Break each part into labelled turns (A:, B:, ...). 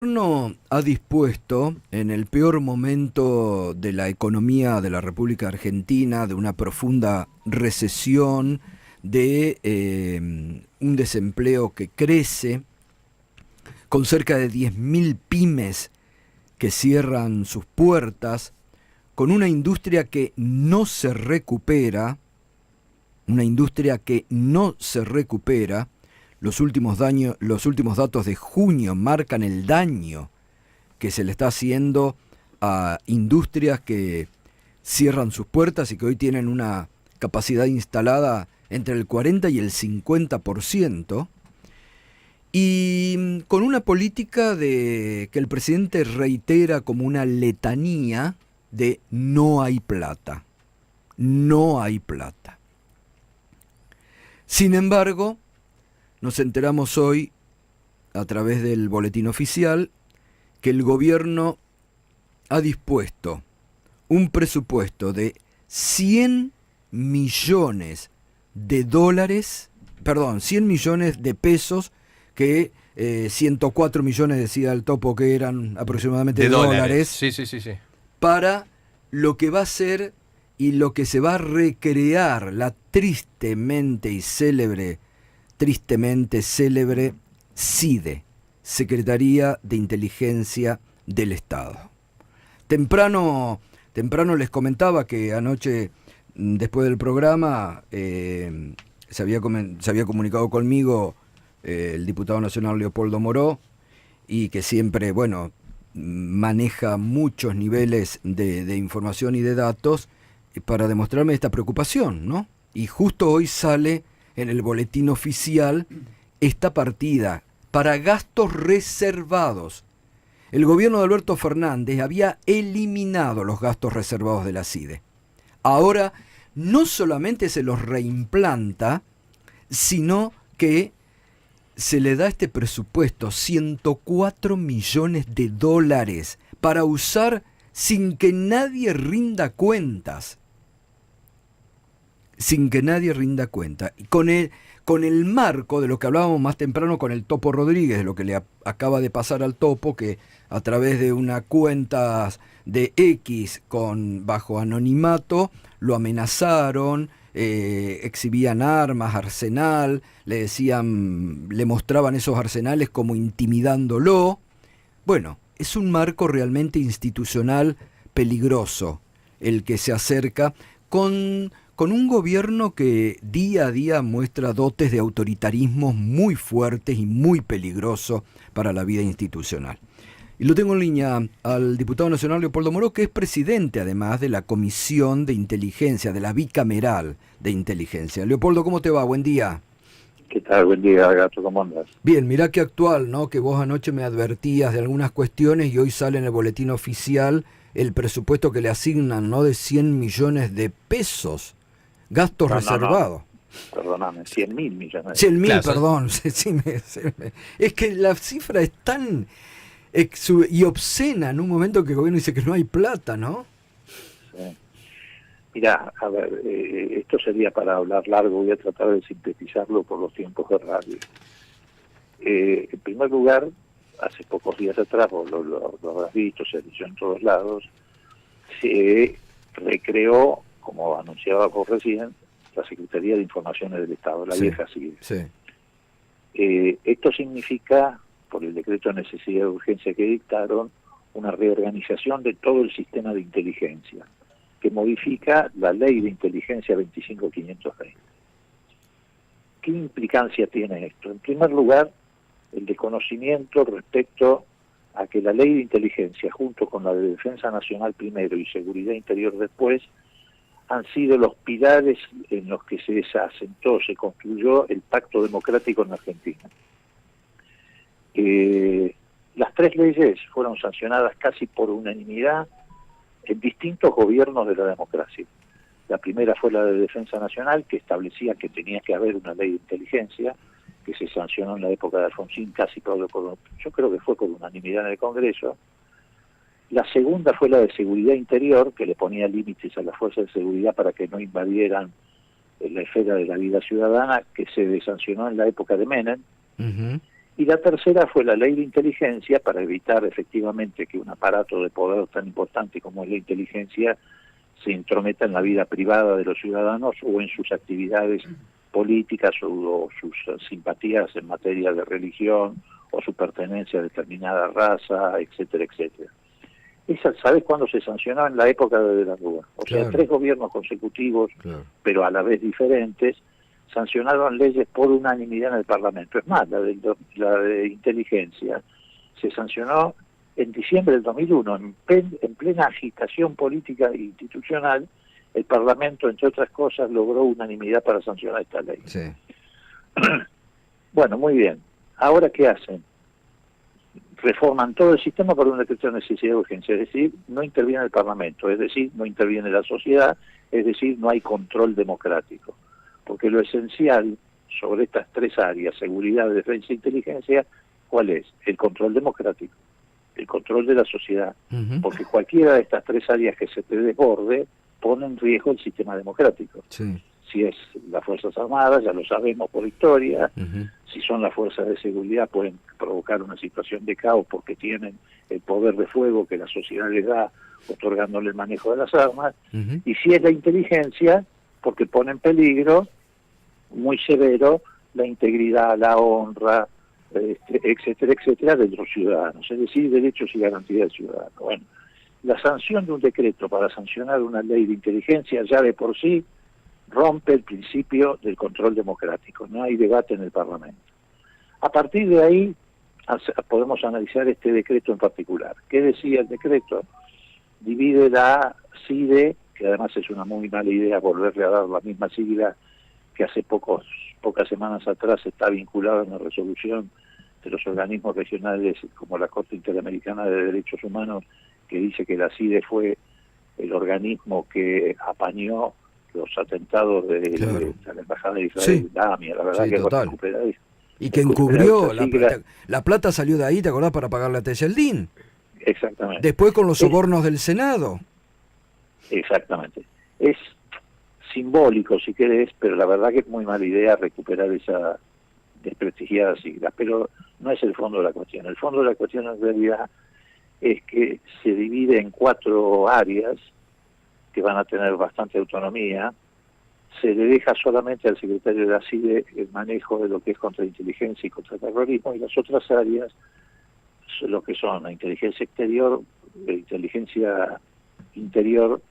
A: Gobierno ha dispuesto, en el peor momento de la economía de la República Argentina, de una profunda recesión, de un desempleo que crece, con cerca de 10.000 pymes que cierran sus puertas, con una industria que no se recupera, los últimos datos de junio marcan el daño que se le está haciendo a industrias que cierran sus puertas y que hoy tienen una capacidad instalada entre el 40 y el 50%, y con una política que el presidente reitera como una letanía de no hay plata, no hay plata. Sin embargo, nos enteramos hoy, a través del boletín oficial, que el gobierno ha dispuesto un presupuesto de 100 millones de dólares, perdón, 100 millones de pesos, que 104 millones decía el topo que eran aproximadamente de dólares.
B: Sí.
A: Para lo que va a ser y lo que se va a recrear la tristemente célebre CIDE, Secretaría de Inteligencia del Estado. Temprano les comentaba que anoche, después del programa, se había comunicado conmigo el diputado nacional Leopoldo Moró, y que siempre, maneja muchos niveles de información y de datos para demostrarme esta preocupación, ¿no? Y justo hoy sale en el boletín oficial esta partida para gastos reservados. El gobierno de Alberto Fernández había eliminado los gastos reservados de la CIDE. Ahora no solamente se los reimplanta, sino que se le da este presupuesto, 104 millones de dólares, para usar sin que nadie rinda cuentas. Sin que nadie rinda cuenta. Y con el marco de lo que hablábamos más temprano con el Topo Rodríguez, de lo que le acaba de pasar al Topo, que a través de una cuenta de X bajo anonimato lo amenazaron, exhibían armas, arsenal, le mostraban esos arsenales como intimidándolo. Bueno, es un marco realmente institucional peligroso el que se acerca con un gobierno que día a día muestra dotes de autoritarismo muy fuertes y muy peligrosos para la vida institucional. Y lo tengo en línea al diputado nacional Leopoldo Moró, que es presidente además de la Comisión de Inteligencia, de la Bicameral de Inteligencia. Leopoldo, ¿cómo te va? Buen día.
C: ¿Qué tal? Buen día, Gato, ¿cómo andas?
A: Bien, mirá qué actual, ¿no? Que vos anoche me advertías de algunas cuestiones y hoy sale en el boletín oficial el presupuesto que le asignan, ¿no? De 100 millones de pesos, gastos reservados.
C: No. Perdóname, 100.000 millones.
A: 100.000,
B: Claro,
A: perdón. Es que la cifra es tan y obscena en un momento que el gobierno dice que no hay plata, ¿no?
C: Sí. Mirá, a ver, esto sería para hablar largo, voy a tratar de sintetizarlo por los tiempos de radio. En primer lugar, hace pocos días atrás, vos lo habrás visto, se leyó en todos lados, se recreó, como anunciaba vos recién, la Secretaría de Informaciones del Estado, la vieja CIDE.
A: Sí.
C: Esto significa, por el decreto de necesidad de urgencia que dictaron, una reorganización de todo el sistema de inteligencia, que modifica la ley de inteligencia 25520. ¿Qué implicancia tiene esto? En primer lugar, el desconocimiento respecto a que la ley de inteligencia, junto con la de Defensa Nacional primero y Seguridad Interior después, han sido los pilares en los que se asentó, se construyó el Pacto Democrático en Argentina. Las tres leyes fueron sancionadas casi por unanimidad en distintos gobiernos de la democracia. La primera fue la de Defensa Nacional, que establecía que tenía que haber una ley de inteligencia, que se sancionó en la época de Alfonsín casi yo creo que fue por unanimidad en el Congreso. La segunda fue la de Seguridad Interior, que le ponía límites a las fuerzas de seguridad para que no invadieran la esfera de la vida ciudadana, que se desancionó en la época de Menem.
A: Uh-huh.
C: Y la tercera fue la ley de inteligencia, para evitar efectivamente que un aparato de poder tan importante como es la inteligencia se intrometa en la vida privada de los ciudadanos o en sus actividades políticas o sus simpatías en materia de religión o su pertenencia a determinada raza, etcétera, etcétera. Esa, ¿sabes cuándo se sancionó? En la época de la Rúa. O sea,
A: Claro.
C: 3 gobiernos consecutivos,
A: Claro.
C: pero a la vez diferentes, sancionaron leyes por unanimidad en el Parlamento. Es más, la de inteligencia se sancionó en diciembre del 2001, en plena agitación política e institucional. El Parlamento, entre otras cosas, logró unanimidad para sancionar esta ley.
A: Sí.
C: Bueno, muy bien. ¿Ahora qué hacen? Reforman todo el sistema por un decreto de necesidad de urgencia, es decir, no interviene el Parlamento, es decir, no interviene la sociedad, es decir, no hay control democrático. Porque lo esencial sobre estas 3 áreas, seguridad, defensa e inteligencia, ¿cuál es? El control democrático, el control de la sociedad.
A: Ujú.
C: Porque cualquiera de estas 3 áreas que se te desborde pone en riesgo el sistema democrático.
A: Sí.
C: Si es las Fuerzas Armadas, ya lo sabemos por historia.
A: Ujú.
C: Si son las fuerzas de seguridad, pueden provocar una situación de caos porque tienen el poder de fuego que la sociedad les da, otorgándole el manejo de las armas.
A: Ujú.
C: Y si es la inteligencia, porque pone en peligro muy severo la integridad, la honra, etcétera, etcétera, de los ciudadanos, es decir, derechos y garantías del ciudadano. Bueno, la sanción de un decreto para sancionar una ley de inteligencia ya de por sí rompe el principio del control democrático, no hay debate en el Parlamento. A partir de ahí podemos analizar este decreto en particular. ¿Qué decía el decreto? Divide la CIDE, que además es una muy mala idea volverle a dar la misma sigla que hace pocas semanas atrás está vinculada a una resolución de los organismos regionales como la Corte Interamericana de Derechos Humanos, que dice que la CIDE fue el organismo que apañó los atentados
A: Claro.
C: de la Embajada de Israel,
A: Sí.
C: Damia, la verdad
A: Sí,
C: que
A: total.
C: recuperar
A: Y que
C: recuperar
A: encubrió,
C: esa
A: la
C: sigla,
A: plata, la plata salió de ahí, ¿te acordás? Para pagarle a Tejeldín.
C: exactamente.
A: Después con los sobornos del Senado.
C: Exactamente. Es simbólico, si querés, pero la verdad que es muy mala idea recuperar esa desprestigiada sigla. Pero no es el fondo de la cuestión. El fondo de la cuestión en realidad es que se divide en 4 áreas que van a tener bastante autonomía. Se le deja solamente al secretario de la CIDE el manejo de lo que es contrainteligencia y contraterrorismo, y las otras áreas son lo que son la inteligencia exterior, la inteligencia interior,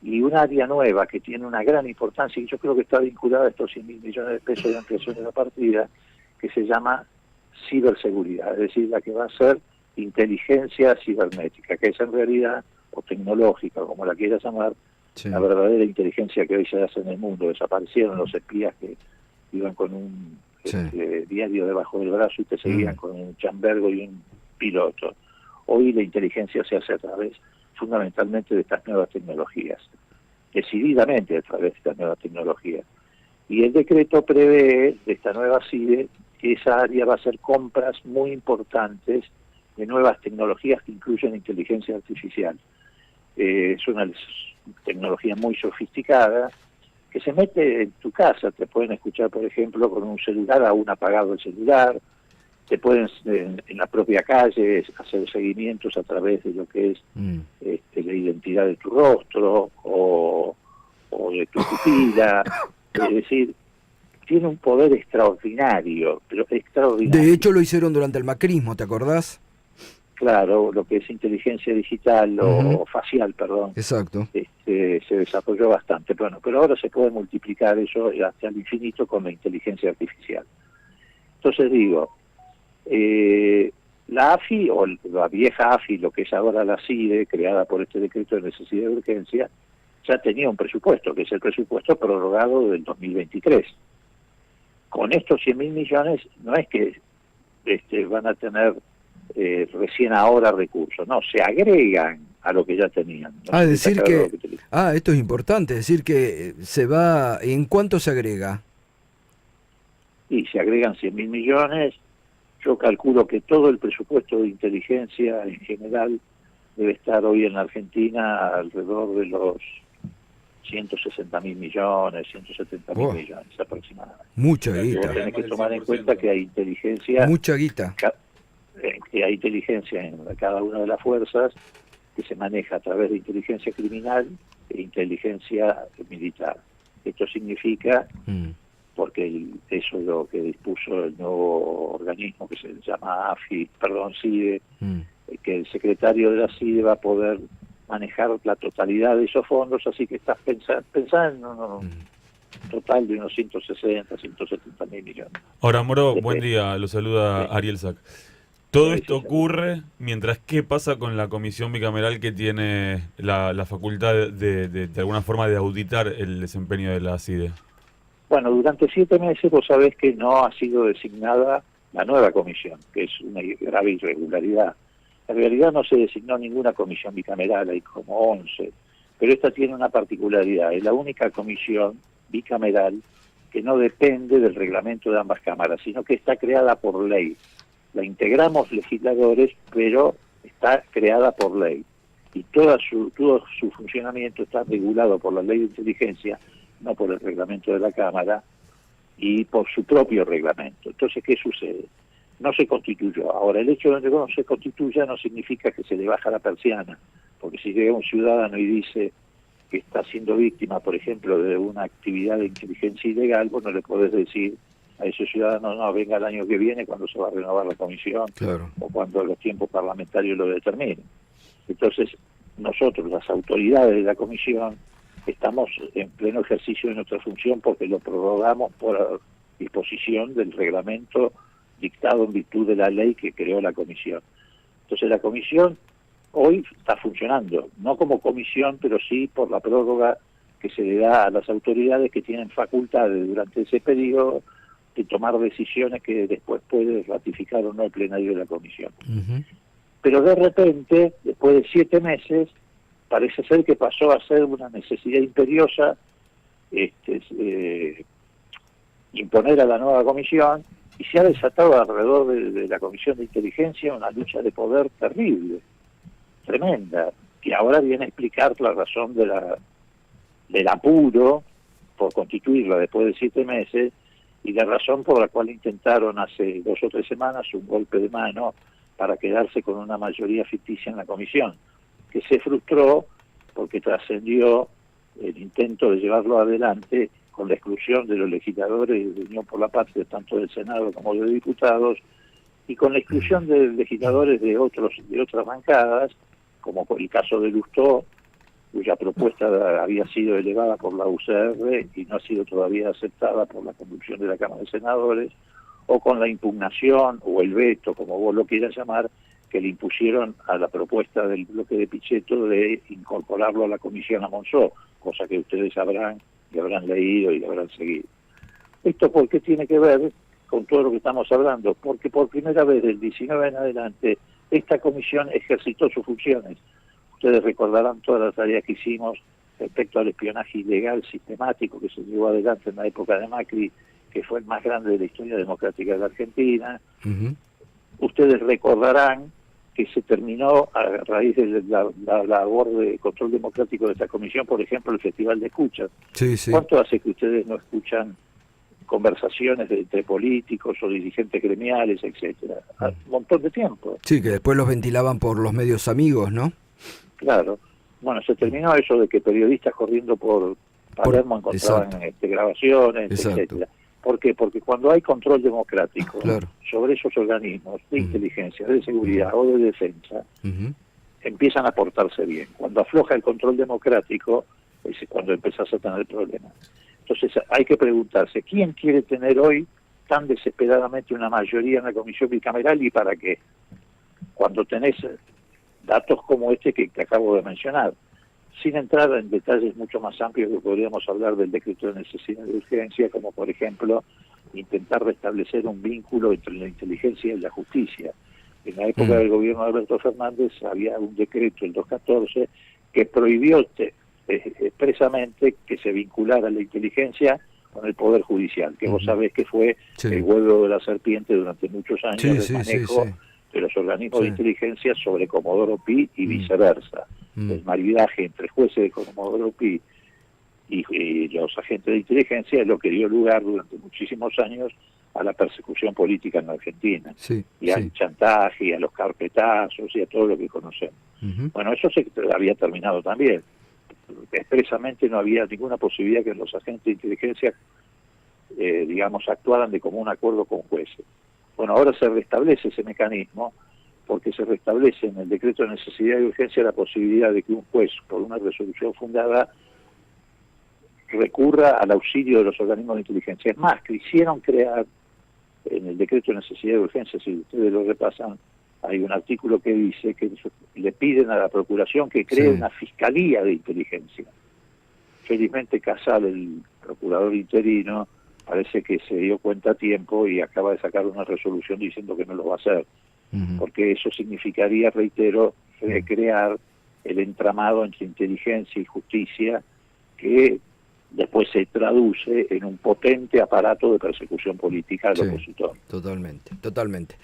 C: y un área nueva que tiene una gran importancia y yo creo que está vinculada a estos 100.000 millones de pesos de ampliación de la partida, que se llama ciberseguridad, es decir, la que va a ser inteligencia cibernética, que es en realidad, o tecnológica, como la quieras llamar,
A: Sí.
C: la verdadera inteligencia que hoy se hace en el mundo. Desaparecieron los espías que iban con un
A: Sí.
C: diario debajo del brazo y te seguían con un chambergo y un piloto. Hoy la inteligencia se hace a través fundamentalmente de estas nuevas tecnologías, decididamente a través de estas nuevas tecnologías. Y el decreto prevé de esta nueva CIDE que esa área va a hacer compras muy importantes de nuevas tecnologías que incluyen inteligencia artificial. Es una tecnología muy sofisticada que se mete en tu casa. Te pueden escuchar, por ejemplo, con un celular, aún apagado el celular. Te pueden en la propia calle hacer seguimientos a través de lo que es la identidad de tu rostro o de tu pupila. Es decir, tiene un poder extraordinario, pero extraordinario.
A: De hecho lo hicieron durante el macrismo, ¿te acordás?
C: Claro, lo que es inteligencia digital o facial, perdón.
A: Exacto.
C: Se desarrolló bastante. Bueno, pero ahora se puede multiplicar eso hasta el infinito con la inteligencia artificial. Entonces digo, la AFI, o la vieja AFI, lo que es ahora la CIDE, creada por este decreto de necesidad de urgencia, ya tenía un presupuesto, que es el presupuesto prorrogado del 2023. Con estos 100.000 millones no es que van a tener recién ahora recursos, no, se agregan a lo que ya tenían. No
A: decir que esto es importante, decir que se va, ¿en cuánto se agrega?
C: Y se agregan 100.000 millones, yo calculo que todo el presupuesto de inteligencia en general debe estar hoy en la Argentina alrededor de los 160.000 millones, 170.000 millones aproximadamente.
A: Mucha
C: Vos
A: guita.
C: tenés que tomar en cuenta que hay inteligencia,
A: Mucha guita.
C: que hay inteligencia en cada una de las fuerzas que se maneja a través de inteligencia criminal e inteligencia militar. Esto significa, porque eso es lo que dispuso el nuevo organismo que se llama CIDE, que el secretario de la CIDE va a poder manejar la totalidad de esos fondos, así que estás pensando en un total de unos 160.000 millones.
B: Ahora, Moro,
C: Después,
B: buen día, lo saluda
C: sí.
B: Ariel Sac. Todo
C: Sí,
B: esto
C: sí,
B: ocurre mientras, ¿qué pasa con la comisión bicameral que tiene la facultad de alguna forma de auditar el desempeño de la CIDE?
C: Bueno, durante 7 meses vos sabés que no ha sido designada la nueva comisión, que es una grave irregularidad. En realidad no se designó ninguna comisión bicameral, hay como 11, pero esta tiene una particularidad, es la única comisión bicameral que no depende del reglamento de ambas cámaras, sino que está creada por ley. La integramos legisladores, pero está creada por ley. Y todo su funcionamiento está regulado por la ley de inteligencia, no por el reglamento de la Cámara, y por su propio reglamento. Entonces, ¿qué sucede? No se constituyó. Ahora, el hecho de que no se constituya no significa que se le baja la persiana, porque si llega un ciudadano y dice que está siendo víctima, por ejemplo, de una actividad de inteligencia ilegal, vos no le podés decir a ese ciudadano, no, venga el año que viene cuando se va a renovar la comisión,
A: Claro.
C: o cuando los tiempos parlamentarios lo determinen. Entonces, nosotros, las autoridades de la comisión, estamos en pleno ejercicio de nuestra función porque lo prorrogamos por disposición del reglamento dictado en virtud de la ley que creó la comisión. Entonces la comisión hoy está funcionando, no como comisión, pero sí por la prórroga que se le da a las autoridades que tienen facultades durante ese periodo de tomar decisiones que después puede ratificar o no el plenario de la comisión. Pero de repente, después de 7 meses, parece ser que pasó a ser una necesidad imperiosa imponer a la nueva comisión, y se ha desatado alrededor de la Comisión de Inteligencia una lucha de poder terrible, tremenda, que ahora viene a explicar la razón del apuro por constituirla después de 7 meses, y la razón por la cual intentaron hace 2 o 3 semanas un golpe de mano para quedarse con una mayoría ficticia en la comisión, que se frustró porque trascendió el intento de llevarlo adelante con la exclusión de los legisladores de Unión por la Patria, tanto del Senado como de diputados, y con la exclusión de legisladores de otras bancadas, como por el caso de Lustó, cuya propuesta había sido elevada por la UCR y no ha sido todavía aceptada por la conducción de la Cámara de Senadores, o con la impugnación o el veto, como vos lo quieras llamar, que le impusieron a la propuesta del bloque de Pichetto de incorporarlo a la comisión a Monzó, cosa que ustedes sabrán y habrán leído y habrán seguido. ¿Esto por qué tiene que ver con todo lo que estamos hablando? Porque por primera vez del 19 en adelante esta comisión ejercitó sus funciones. Ustedes recordarán todas las tareas que hicimos respecto al espionaje ilegal sistemático que se llevó adelante en la época de Macri, que fue el más grande de la historia democrática de la Argentina. Ustedes recordarán que se terminó a raíz de la labor de control democrático de esta comisión, por ejemplo, el Festival de Escuchas.
A: Sí, sí.
C: ¿Cuánto hace que ustedes no escuchan conversaciones entre políticos o dirigentes gremiales, etcétera? Un montón de tiempo.
A: Sí, que después los ventilaban por los medios amigos, ¿no?
C: Claro. Bueno, se terminó eso de que periodistas corriendo por Palermo encontraban grabaciones, etcétera. ¿Por qué? Porque cuando hay control democrático sobre esos organismos de inteligencia, de seguridad o de defensa, empiezan a portarse bien. Cuando afloja el control democrático, es cuando empezás a tener problemas. Entonces hay que preguntarse, ¿quién quiere tener hoy tan desesperadamente una mayoría en la comisión bicameral y para qué? Cuando tenés datos como este que te acabo de mencionar, sin entrar en detalles mucho más amplios que podríamos hablar del decreto de necesidad de urgencia, como por ejemplo intentar restablecer un vínculo entre la inteligencia y la justicia. En la época del gobierno de Alberto Fernández había un decreto, el 214, que prohibió expresamente que se vinculara la inteligencia con el Poder Judicial, que vos sabés que fue el huevo de la serpiente durante muchos años del manejo de los organismos de inteligencia sobre Comodoro Pi y viceversa. El maridaje entre jueces de Comodoro Pi y los agentes de inteligencia, es lo que dio lugar durante muchísimos años a la persecución política en la Argentina,
A: Sí,
C: y al chantaje, y a los carpetazos, y a todo lo que conocemos. Bueno, eso se había terminado también. Expresamente no había ninguna posibilidad que los agentes de inteligencia, digamos, actuaran de común acuerdo con jueces. Bueno, ahora se restablece ese mecanismo, porque se restablece en el decreto de necesidad y urgencia la posibilidad de que un juez, por una resolución fundada, recurra al auxilio de los organismos de inteligencia. Es más, quisieron crear en el decreto de necesidad y urgencia, si ustedes lo repasan, hay un artículo que dice que le piden a la Procuración que cree una fiscalía de inteligencia. Felizmente Casal, el procurador interino, parece que se dio cuenta a tiempo y acaba de sacar una resolución diciendo que no lo va a hacer, porque eso significaría, reitero, crear el entramado entre inteligencia y justicia que después se traduce en un potente aparato de persecución política del opositor.
A: Totalmente.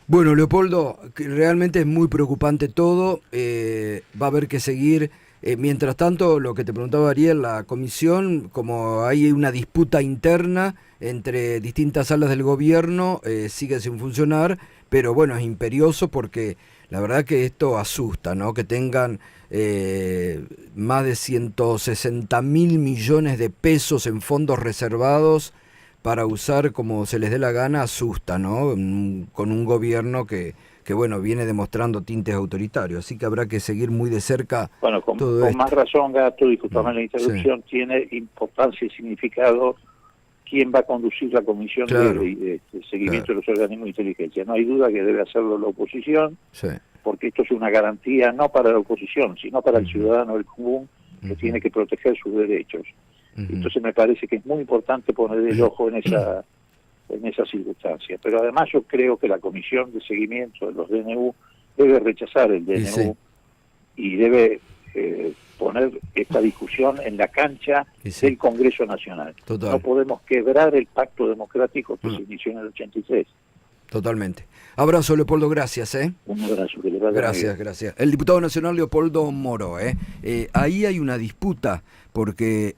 A: Bueno, Leopoldo, realmente es muy preocupante todo, va a haber que seguir. Mientras tanto, lo que te preguntaba Ariel, la comisión, como hay una disputa interna entre distintas salas del gobierno, sigue sin funcionar, pero bueno, es imperioso porque la verdad que esto asusta, ¿no? Que tengan más de 160.000 millones de pesos en fondos reservados para usar como se les dé la gana, asusta, ¿no? Con un gobierno que bueno, viene demostrando tintes autoritarios, así que habrá que seguir muy de cerca.
C: Bueno, con más razón, Gato, disculpame la interrupción, tiene importancia y significado quién va a conducir la comisión de seguimiento de los organismos de inteligencia. No hay duda que debe hacerlo la oposición, porque esto es una garantía no para la oposición, sino para el ciudadano del común, que tiene que proteger sus derechos. Entonces me parece que es muy importante poner el ojo en esa circunstancia. Pero además yo creo que la comisión de seguimiento de los DNU debe rechazar el DNU y debe poner esta discusión en la cancha del Congreso Nacional. No podemos quebrar el pacto democrático que se inició en el 83.
A: Totalmente. Abrazo, Leopoldo, gracias.
C: Un abrazo. Que le vaya bien.
A: Gracias. El diputado nacional Leopoldo Moro. Ahí hay una disputa porque